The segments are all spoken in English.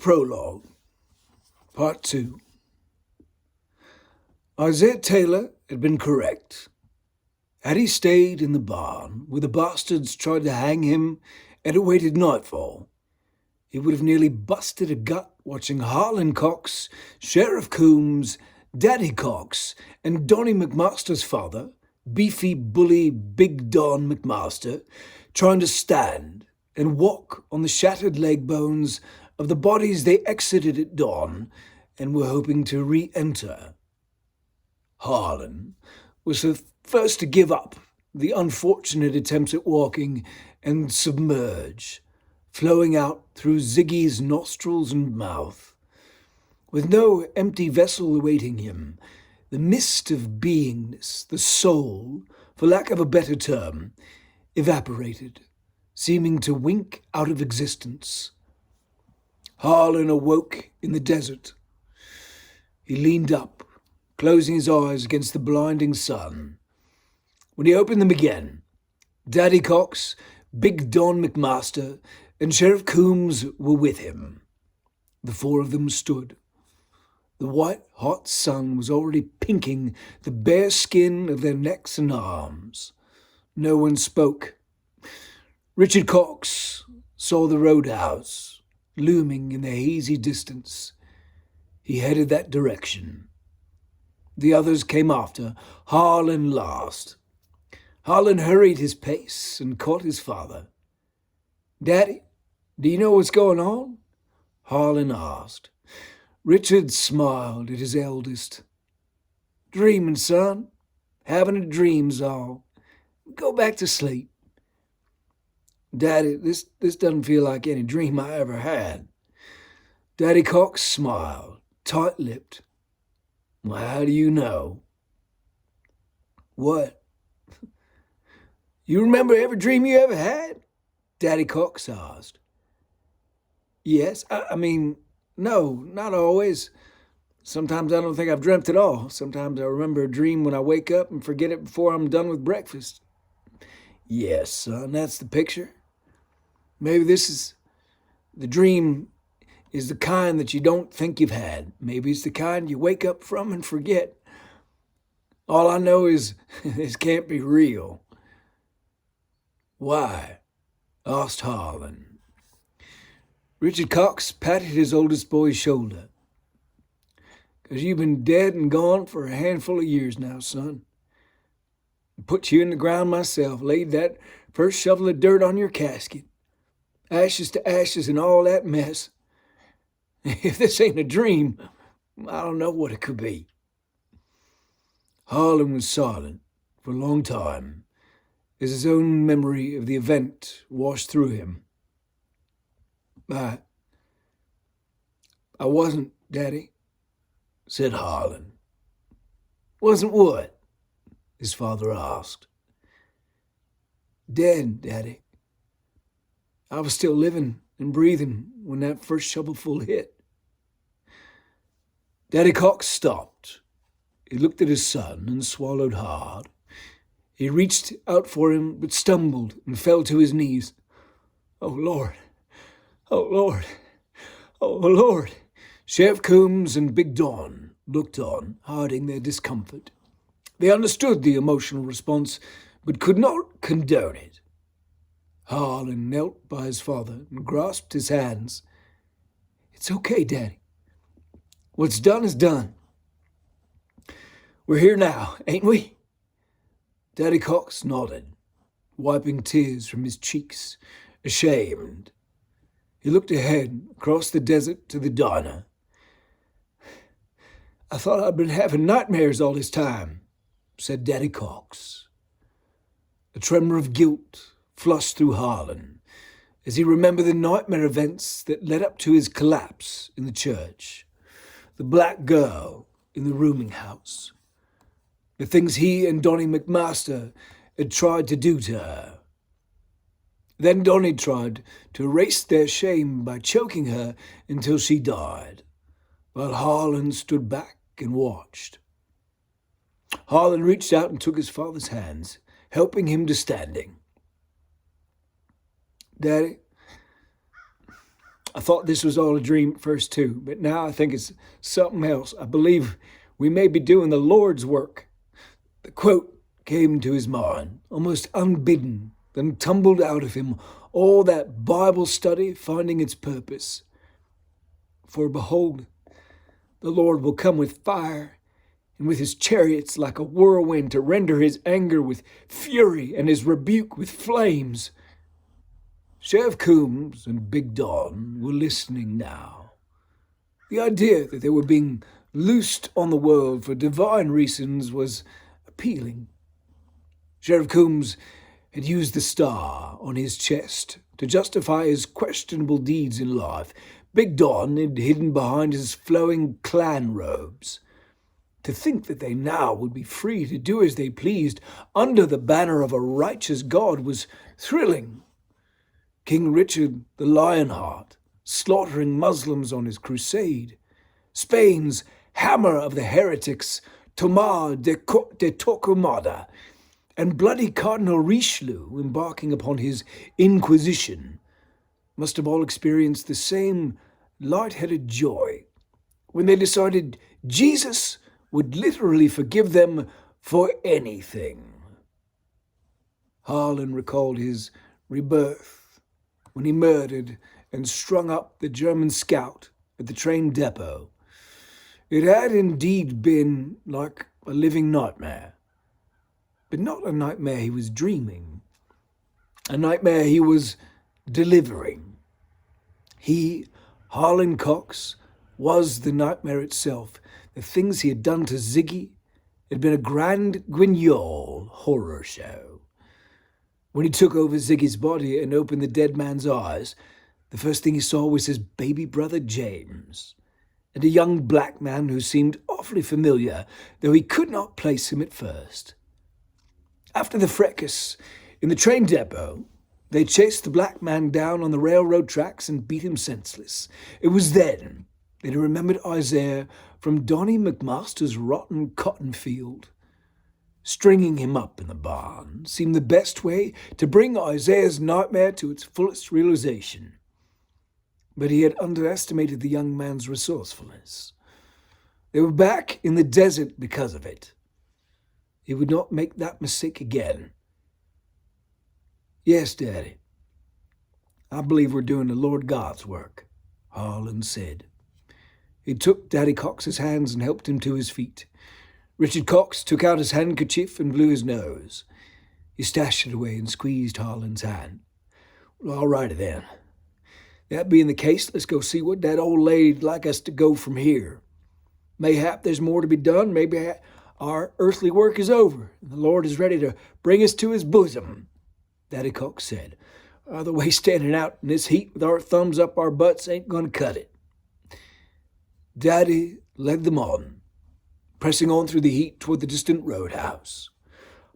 Prologue, Part 2. Isaiah Taylor had been correct. Had he stayed in the barn where the bastards tried to hang him and awaited nightfall, he would have nearly busted a gut watching Harlan Cox, Sheriff Coombs, Daddy Cox, and Donnie McMaster's father, beefy bully Big Don McMaster, trying to stand and walk on the shattered leg bones of the bodies they exited at dawn and were hoping to re-enter. Harlan was the first to give up the unfortunate attempts at walking and submerge, flowing out through Ziggy's nostrils and mouth. With no empty vessel awaiting him, the mist of beingness, the soul, for lack of a better term, evaporated, seeming to wink out of existence. Harlan awoke in the desert. He leaned up, closing his eyes against the blinding sun. When he opened them again, Daddy Cox, Big Don McMaster, and Sheriff Coombs were with him. The four of them stood. The white-hot sun was already pinking the bare skin of their necks and arms. No one spoke. Richard Cox saw the roadhouse looming in the hazy distance. He headed that direction. The others came after, Harlan last. Harlan hurried his pace and caught his father. "Daddy, do you know what's going on?" Harlan asked. Richard smiled at his eldest. "Dreaming, son. Having a dream's all. Go back to sleep." "Daddy, this doesn't feel like any dream I ever had." Daddy Cox smiled, tight-lipped. "Well, how do you know?" "What?" "You remember every dream you ever had?" Daddy Cox asked. "Yes, I mean, no, not always. Sometimes I don't think I've dreamt at all. Sometimes I remember a dream when I wake up and forget it before I'm done with breakfast." "Yes, son, that's the picture. Maybe this is the dream is the kind that you don't think you've had. Maybe it's the kind you wake up from and forget. All I know is this can't be real." "Why?" asked Harlan. Richard Cox patted his oldest boy's shoulder. "'Cause you've been dead and gone for a handful of years now, son. I put you in the ground myself, laid that first shovel of dirt on your casket. Ashes to ashes and all that mess. If this ain't a dream, I don't know what it could be." Harlan was silent for a long time as his own memory of the event washed through him. I wasn't, Daddy," said Harlan. "Wasn't what?" his father asked. "Dead, Daddy. I was still living and breathing when that first shovelful hit." Daddy Cox stopped. He looked at his son and swallowed hard. He reached out for him, but stumbled and fell to his knees. "Oh, Lord! Oh, Lord! Oh, Lord!" Sheriff Coombs and Big Don looked on, hiding their discomfort. They understood the emotional response, but could not condone it. Harlan knelt by his father and grasped his hands. "It's okay, Daddy. What's done is done. We're here now, ain't we?" Daddy Cox nodded, wiping tears from his cheeks, ashamed. He looked ahead, across the desert to the diner. "I thought I'd been having nightmares all this time," said Daddy Cox. A tremor of guilt flushed through Harlan as he remembered the nightmare events that led up to his collapse in the church, the black girl in the rooming house, the things he and Donnie McMaster had tried to do to her. Then Donnie tried to erase their shame by choking her until she died, while Harlan stood back and watched. Harlan reached out and took his father's hands, helping him to standing. "Daddy, I thought this was all a dream at first too, but now I think it's something else. I believe we may be doing the Lord's work. The quote came to his mind, almost unbidden, then tumbled out of him, all that Bible study finding its purpose. For behold, the Lord will come with fire, and with his chariots like a whirlwind to render his anger with fury and his rebuke with flames. Sheriff Coombs and Big Don were listening now. The idea that they were being loosed on the world for divine reasons was appealing. Sheriff Coombs had used the star on his chest to justify his questionable deeds in life. Big Don had hidden behind his flowing clan robes. To think that they now would be free to do as they pleased under the banner of a righteous God was thrilling. King Richard the Lionheart, slaughtering Muslims on his crusade. Spain's hammer of the heretics, Tomás de Torquemada, and bloody Cardinal Richelieu embarking upon his Inquisition, must have all experienced the same light-headed joy when they decided Jesus would literally forgive them for anything. Harlan recalled his rebirth when he murdered and strung up the German scout at the train depot. It had indeed been like a living nightmare, but not a nightmare he was dreaming, a nightmare he was delivering. He, Harlan Cox, was the nightmare itself. The things he had done to Ziggy had been a grand guignol horror show. When he took over Ziggy's body and opened the dead man's eyes, the first thing he saw was his baby brother James, and a young black man who seemed awfully familiar, though he could not place him at first. After the fracas in the train depot, they chased the black man down on the railroad tracks and beat him senseless. It was then that he remembered Isaiah from Donnie McMaster's rotten cotton field. Stringing him up in the barn seemed the best way to bring Isaiah's nightmare to its fullest realization. But he had underestimated the young man's resourcefulness. They were back in the desert because of it. He would not make that mistake again. Yes, Daddy, I believe we're doing the Lord God's work, Harlan said. He took Daddy Cox's hands and helped him to his feet. Richard Cox took out his handkerchief and blew his nose. He stashed it away and squeezed Harlan's hand. Well, all righty then. That being the case, let's go see what that old lady'd like us to go from here. Mayhap there's more to be done. Maybe our earthly work is over, and the Lord is ready to bring us to his bosom, Daddy Cox said. Either way, standing out in this heat with our thumbs up our butts ain't going to cut it. Daddy led them on, pressing on through the heat toward the distant roadhouse.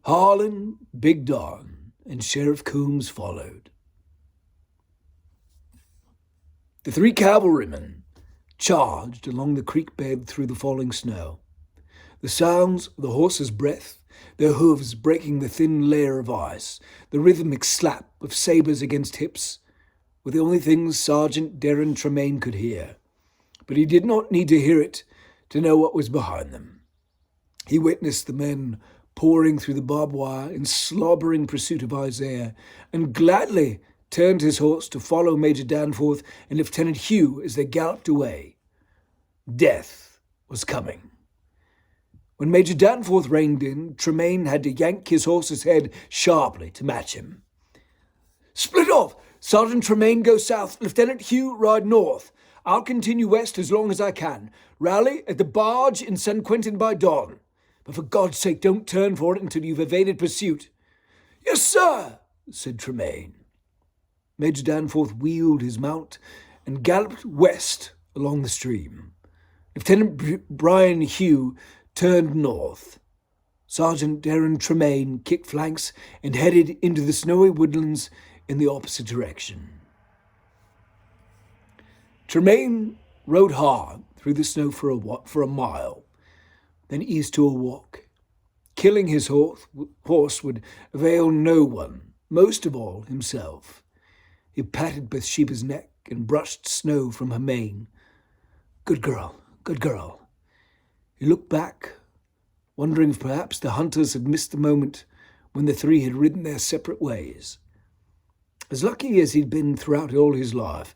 Harlan, Big Don, and Sheriff Coombs followed. The three cavalrymen charged along the creek bed through the falling snow. The sounds of the horses' breath, their hooves breaking the thin layer of ice, the rhythmic slap of sabers against hips, were the only things Sergeant Darren Tremaine could hear. But he did not need to hear it to know what was behind them. He witnessed the men pouring through the barbed wire in slobbering pursuit of Isaiah, and gladly turned his horse to follow Major Danforth and Lieutenant Hugh as they galloped away. Death was coming. When Major Danforth reined in, Tremaine had to yank his horse's head sharply to match him. Split off! Sergeant Tremaine go south, Lieutenant Hugh ride north. I'll continue west as long as I can. Rally at the barge in San Quentin by dawn. But for God's sake, don't turn for it until you've evaded pursuit. Yes, sir, said Tremaine. Major Danforth wheeled his mount and galloped west along the stream. Lieutenant Brian Hugh turned north. Sergeant Darren Tremaine kicked flanks and headed into the snowy woodlands in the opposite direction. Tremaine rode hard through the snow for a mile, then eased to a walk. Killing his horse would avail no one, most of all himself. He patted Bathsheba's neck and brushed snow from her mane. Good girl, good girl. He looked back, wondering if perhaps the hunters had missed the moment when the three had ridden their separate ways. As lucky as he'd been throughout all his life,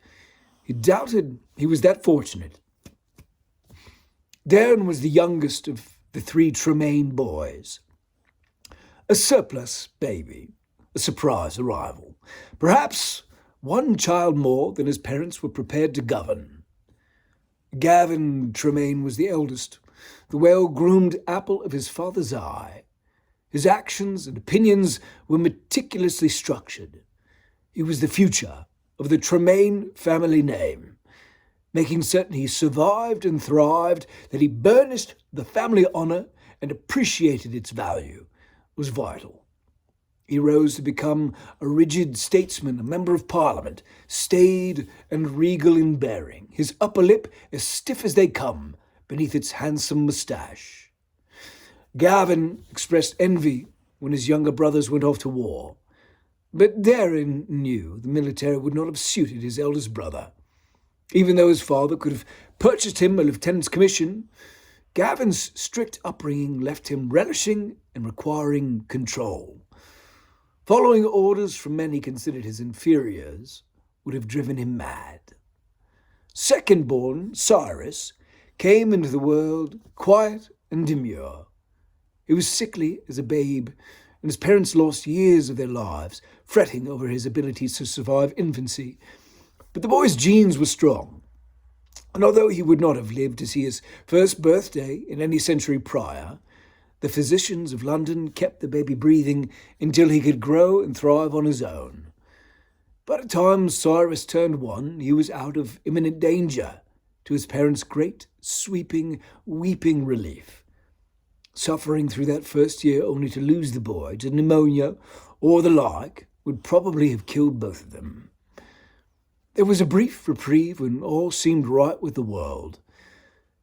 he doubted he was that fortunate. Darren was the youngest of the three Tremaine boys. A surplus baby, a surprise arrival. Perhaps one child more than his parents were prepared to govern. Gavin Tremaine was the eldest, the well-groomed apple of his father's eye. His actions and opinions were meticulously structured. He was the future of the Tremaine family name. Making certain he survived and thrived, that he burnished the family honour and appreciated its value, was vital. He rose to become a rigid statesman, a member of Parliament, staid and regal in bearing, his upper lip as stiff as they come beneath its handsome moustache. Gavin expressed envy when his younger brothers went off to war, but Darren knew the military would not have suited his eldest brother. Even though his father could have purchased him a lieutenant's commission, Gavin's strict upbringing left him relishing and requiring control. Following orders from men he considered his inferiors would have driven him mad. Second-born, Cyrus, came into the world quiet and demure. He was sickly as a babe, and his parents lost years of their lives fretting over his abilities to survive infancy. But the boy's genes were strong, and although he would not have lived to see his first birthday in any century prior, the physicians of London kept the baby breathing until he could grow and thrive on his own. By the time Cyrus turned 1, he was out of imminent danger, to his parents' great, sweeping, weeping relief. Suffering through that first year only to lose the boy to pneumonia or the like would probably have killed both of them. There was a brief reprieve when all seemed right with the world.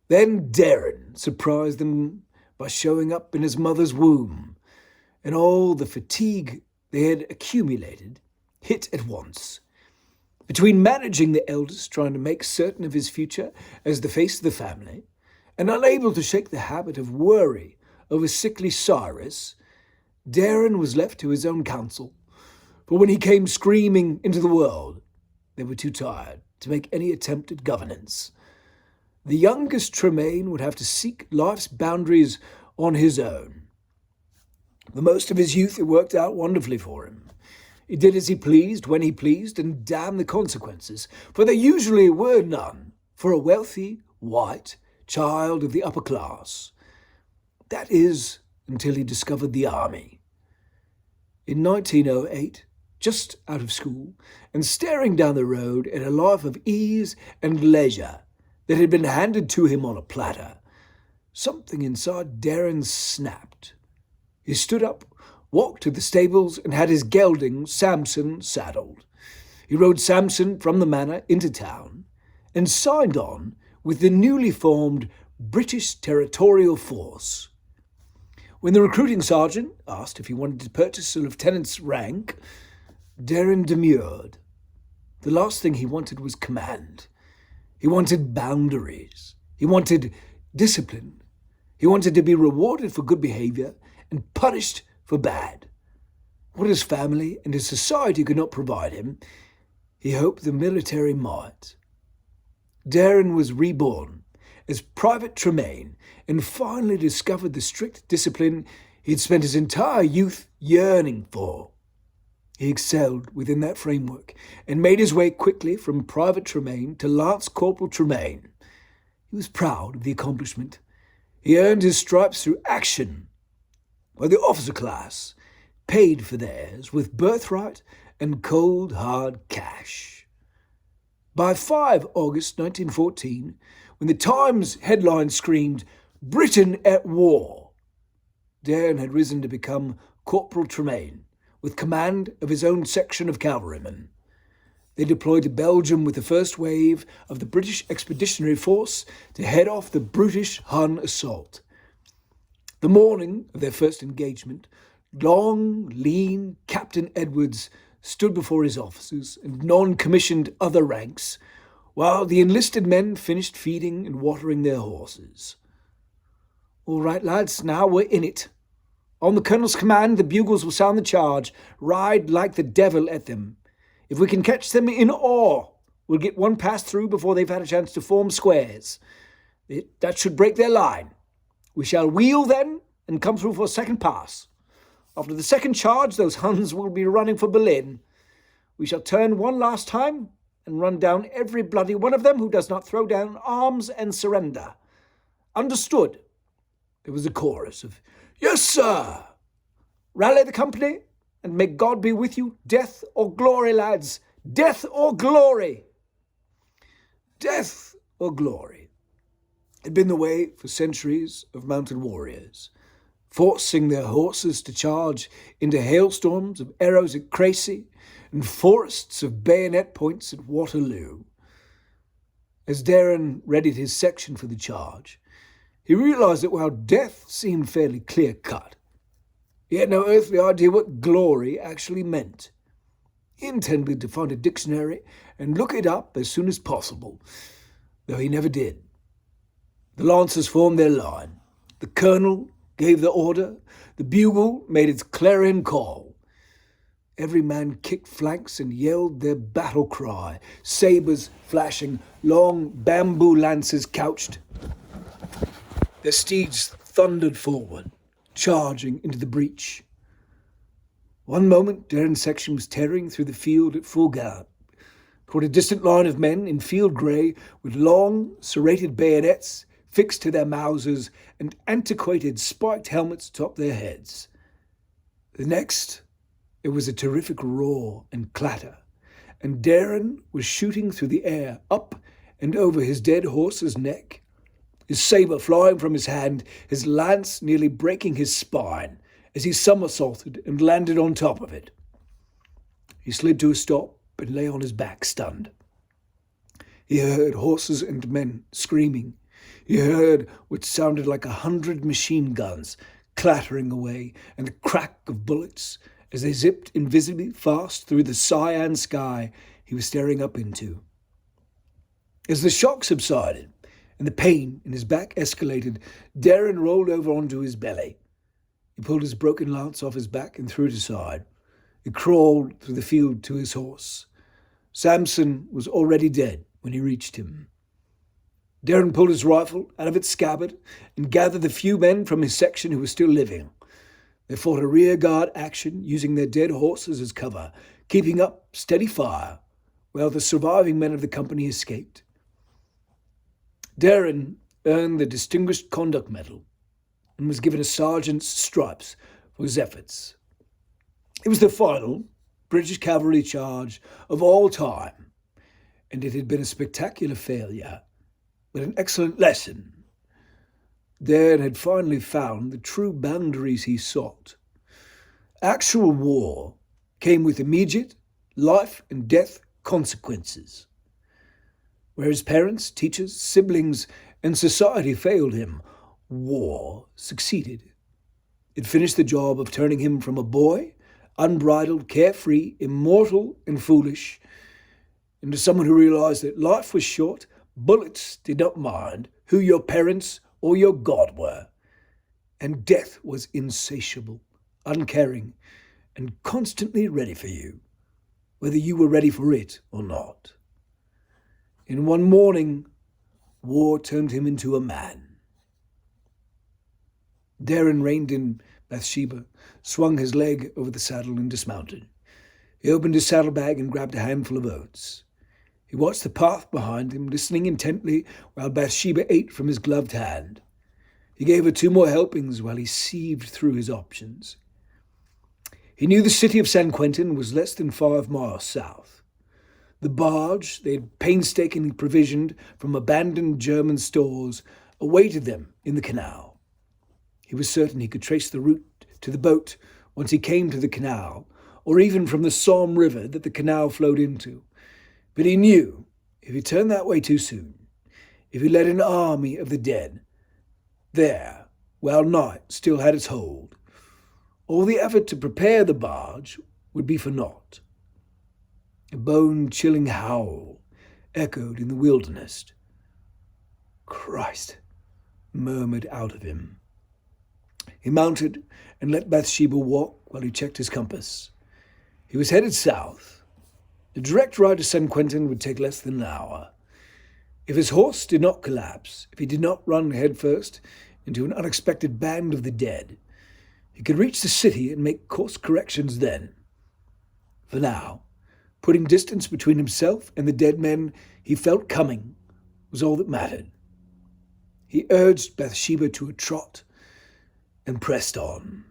Then Darren surprised them by showing up in his mother's womb, and all the fatigue they had accumulated hit at once. Between managing the eldest, trying to make certain of his future as the face of the family, and unable to shake the habit of worry over sickly Cyrus, Darren was left to his own counsel, for when he came screaming into the world, they were too tired to make any attempt at governance. The youngest Tremaine would have to seek life's boundaries on his own. For most of his youth it worked out wonderfully for him. He did as he pleased, when he pleased, and damn the consequences, for there usually were none for a wealthy, white child of the upper class. That is, until he discovered the army. In 1908, just out of school, and staring down the road at a life of ease and leisure that had been handed to him on a platter, something inside Darren snapped. He stood up, walked to the stables, and had his gelding, Samson, saddled. He rode Samson from the manor into town, and signed on with the newly formed British Territorial Force. When the recruiting sergeant asked if he wanted to purchase a lieutenant's rank, Darren demurred. The last thing he wanted was command. He wanted boundaries. He wanted discipline. He wanted to be rewarded for good behaviour and punished for bad. What his family and his society could not provide him, he hoped the military might. Darren was reborn as Private Tremaine and finally discovered the strict discipline he'd spent his entire youth yearning for. He excelled within that framework and made his way quickly from Private Tremaine to Lance Corporal Tremaine. He was proud of the accomplishment. He earned his stripes through action, while the officer class paid for theirs with birthright and cold, hard cash. By 5 August 1914, when the Times headline screamed, "Britain at War," Darren had risen to become Corporal Tremaine, with command of his own section of cavalrymen. They deployed to Belgium with the first wave of the British Expeditionary Force to head off the brutish Hun assault. The morning of their first engagement, long, lean Captain Edwards stood before his officers and non-commissioned other ranks, while the enlisted men finished feeding and watering their horses. "All right, lads, now we're in it. On the colonel's command, the bugles will sound the charge. Ride like the devil at them. If we can catch them in awe, we'll get one pass through before they've had a chance to form squares. That should break their line. We shall wheel then and come through for a second pass. After the second charge, those Huns will be running for Berlin. We shall turn one last time and run down every bloody one of them who does not throw down arms and surrender. Understood?" There was a chorus of, "Yes, sir." "Rally the company, and may God be with you. Death or glory, lads. Death or glory." Death or glory had been the way for centuries of mounted warriors, forcing their horses to charge into hailstorms of arrows at Crécy and forests of bayonet points at Waterloo. As Darren readied his section for the charge, he realized that while death seemed fairly clear-cut, he had no earthly idea what glory actually meant. He intended to find a dictionary and look it up as soon as possible, though he never did. The lancers formed their line. The colonel gave the order. The bugle made its clarion call. Every man kicked flanks and yelled their battle cry, sabres flashing, long bamboo lances couched. Their steeds thundered forward, charging into the breach. One moment, Darren's section was tearing through the field at full gallop, toward a distant line of men in field grey with long, serrated bayonets fixed to their Mausers and antiquated spiked helmets atop their heads. The next, it was a terrific roar and clatter, and Darren was shooting through the air, up and over his dead horse's neck, his sabre flying from his hand, his lance nearly breaking his spine as he somersaulted and landed on top of it. He slid to a stop and lay on his back, stunned. He heard horses and men screaming. He heard what sounded like 100 machine guns clattering away and the crack of bullets as they zipped invisibly fast through the cyan sky he was staring up into. As the shock subsided and the pain in his back escalated, Darren rolled over onto his belly. He pulled his broken lance off his back and threw it aside. He crawled through the field to his horse. Samson was already dead when he reached him. Darren pulled his rifle out of its scabbard and gathered the few men from his section who were still living. They fought a rearguard action using their dead horses as cover, keeping up steady fire, while the surviving men of the company escaped. Darren earned the Distinguished Conduct Medal and was given a sergeant's stripes for his efforts. It was the final British cavalry charge of all time, and it had been a spectacular failure, but an excellent lesson. Darren had finally found the true boundaries he sought. Actual war came with immediate life and death consequences. Where his parents, teachers, siblings, and society failed him, war succeeded. It finished the job of turning him from a boy, unbridled, carefree, immortal, and foolish, into someone who realized that life was short, bullets did not mind who your parents or your God were, and death was insatiable, uncaring, and constantly ready for you, whether you were ready for it or not. In one morning, war turned him into a man. Darren reined in Bathsheba, swung his leg over the saddle and dismounted. He opened his saddlebag and grabbed a handful of oats. He watched the path behind him, listening intently while Bathsheba ate from his gloved hand. He gave her 2 more helpings while he sieved through his options. He knew the city of San Quentin was less than 5 miles south. The barge they had painstakingly provisioned from abandoned German stores awaited them in the canal. He was certain he could trace the route to the boat once he came to the canal, or even from the Somme River that the canal flowed into. But he knew if he turned that way too soon, if he let an army of the dead there, while night still had its hold, all the effort to prepare the barge would be for naught. A bone-chilling howl echoed in the wilderness. "Christ," murmured out of him. He mounted and let Bathsheba walk while he checked his compass. He was headed south. The direct ride to San Quentin would take less than an hour. If his horse did not collapse, if he did not run headfirst into an unexpected band of the dead, he could reach the city and make course corrections then. For now, putting distance between himself and the dead men he felt coming was all that mattered. He urged Bathsheba to a trot and pressed on.